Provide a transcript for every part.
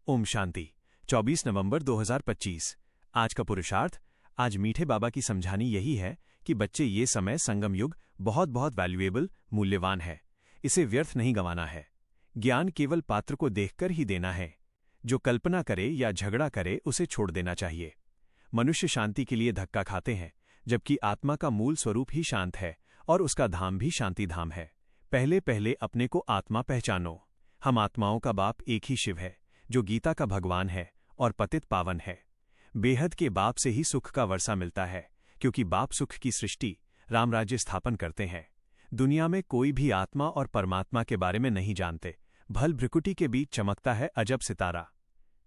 ओम शांति। 24 नवंबर 2025। आज का पुरुषार्थ। आज मीठे बाबा की समझानी यही है कि बच्चे, ये समय संगम युग बहुत बहुत वैल्यूएबल, मूल्यवान है। इसे व्यर्थ नहीं गंवाना है। ज्ञान केवल पात्र को देखकर ही देना है। जो कल्पना करे या झगड़ा करे उसे छोड़ देना चाहिए। मनुष्य शांति के लिए धक्का खाते हैं, जबकि आत्मा का मूल स्वरूप ही शांत है और उसका धाम भी शांति धाम है। पहले पहले अपने को आत्मा पहचानो। हम आत्माओं का बाप एक ही शिव है, जो गीता का भगवान है और पतित पावन है। बेहद के बाप से ही सुख का वर्षा मिलता है, क्योंकि बाप सुख की सृष्टि, रामराज्य स्थापन करते हैं। दुनिया में कोई भी आत्मा और परमात्मा के बारे में नहीं जानते। भल भ्रिकुटी के बीच चमकता है अजब सितारा।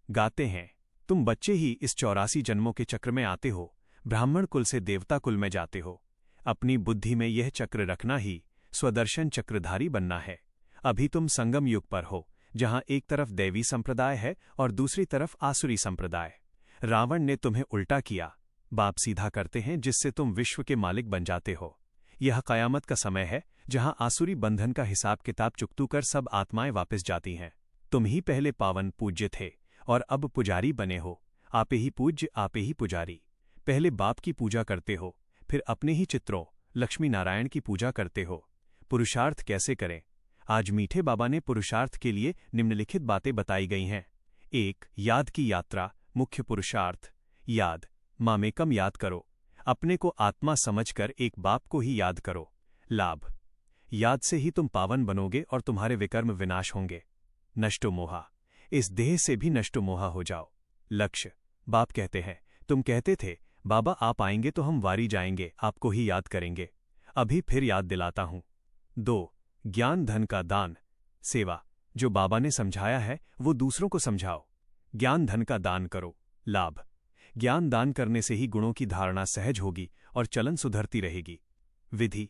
गाते हैं, तुम बच्चे ही इस 84 जन्मों के चक्र में आते हो। ब्राह्मण कुल से देवता कुल में जाते हो। अपनी बुद्धि में यह चक्र रखना ही स्वदर्शन चक्रधारी बनना है। अभी तुम संगम युग पर हो, जहां एक तरफ दैवी संप्रदाय है और दूसरी तरफ आसुरी संप्रदाय। रावण ने तुम्हें उल्टा किया। बाप सीधा करते हैं, जिससे तुम विश्व के मालिक बन जाते हो। यह कयामत का समय है, जहां आसुरी बंधन का हिसाब किताब चुकतू कर सब आत्माएं वापस जाती हैं। तुम ही पहले पावन पूज्य थे और अब पुजारी बने हो। आपे ही पूज्य, आपे ही पुजारी। पहले बाप की पूजा करते हो, फिर अपने ही चित्रों लक्ष्मी नारायण की पूजा करते हो। पुरुषार्थ कैसे करें? आज मीठे बाबा ने पुरुषार्थ के लिए निम्नलिखित बातें बताई गई हैं। 1. याद की यात्रा। मुख्य पुरुषार्थ। याद। मामेकम याद करो। अपने को आत्मा समझकर एक बाप को ही याद करो। लाभ। याद से ही तुम पावन बनोगे और तुम्हारे विकर्म विनाश होंगे। नष्टो मोहा। इस देह से भी नष्टो मोहा हो जाओ। लक्ष्य। बाप कहते हैं, तुम कहते थे बाबा आप आएंगे तो हम वारी जाएंगे, आपको ही याद करेंगे। अभी फिर याद दिलाता हूं। 2. ज्ञान धन का दान। सेवा। जो बाबा ने समझाया है वो दूसरों को समझाओ। ज्ञान धन का दान करो। लाभ। ज्ञान दान करने से ही गुणों की धारणा सहज होगी और चलन सुधरती रहेगी। विधि।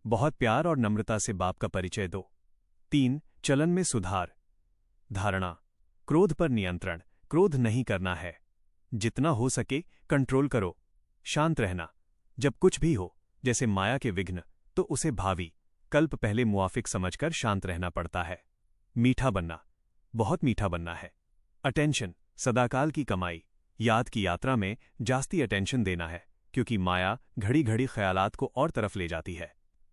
बहुत प्यार और नम्रता से बाप का परिचय दो। 3. चलन में सुधार। धारणा। क्रोध पर नियंत्रण। क्रोध नहीं करना है। जितना हो सके कंट्रोल करो। शांत रहना। जब कुछ भी हो, जैसे माया के विघ्न, तो उसे भावी कल्प पहले मुआफिक समझकर शांत रहना पड़ता है। मीठा बनना। बहुत मीठा बनना है। अटेंशन। सदाकाल की कमाई। याद की यात्रा में जास्ती अटेंशन देना है, क्योंकि माया घड़ी घड़ी ख्यालात को और तरफ ले जाती है।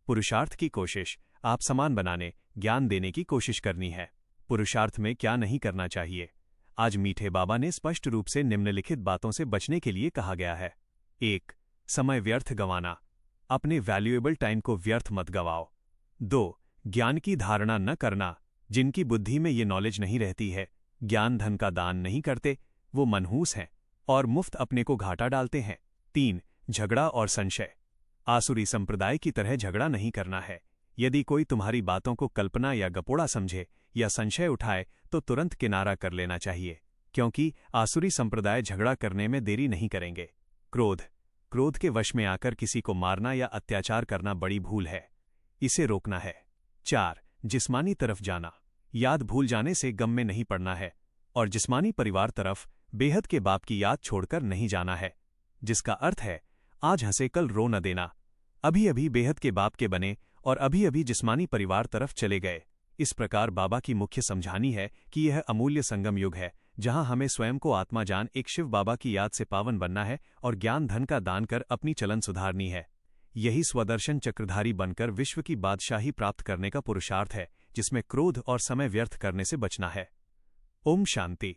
पुरुषार्थ की कोशिश। आप समान बनाने, ज्ञान देने की कोशिश करनी है। पुरुषार्थ में क्या नहीं करना चाहिए? आज मीठे बाबा ने स्पष्ट रूप से निम्नलिखित बातों से बचने के लिए कहा गया है। 1. समय व्यर्थ गंवाना। अपने वैल्यूएबल टाइम को व्यर्थ मत गवाओ। 2. ज्ञान की धारणा न करना। जिनकी बुद्धि में ये नॉलेज नहीं रहती है, ज्ञान धन का दान नहीं करते, वो मनहूस हैं और मुफ्त अपने को घाटा डालते हैं। 3. झगड़ा और संशय। आसुरी संप्रदाय की तरह झगड़ा नहीं करना है। यदि कोई तुम्हारी बातों को कल्पना या गपोड़ा समझे या संशय उठाए तो तुरंत किनारा कर लेना चाहिए, क्योंकि आसुरी संप्रदाय झगड़ा करने में देरी नहीं करेंगे। क्रोध। क्रोध के वश में आकर किसी को मारना या अत्याचार करना बड़ी भूल है, इसे रोकना है। 4. जिस्मानी तरफ जाना। याद भूल जाने से गम में नहीं पड़ना है और जिस्मानी परिवार तरफ बेहद के बाप की याद छोड़कर नहीं जाना है, जिसका अर्थ है आज हंसे कल रो न देना। अभी अभी बेहद के बाप के बने और अभी अभी जिस्मानी परिवार तरफ चले गए। इस प्रकार बाबा की मुख्य समझानी है कि यह अमूल्य संगम युग है, जहां हमें स्वयं को आत्मा जान एक शिव बाबा की याद से पावन बनना है और ज्ञान धन का दान कर अपनी चलन सुधारनी है। यही स्वदर्शन चक्रधारी बनकर विश्व की बादशाही प्राप्त करने का पुरुषार्थ है, जिसमें क्रोध और समय व्यर्थ करने से बचना है। ओम शांति।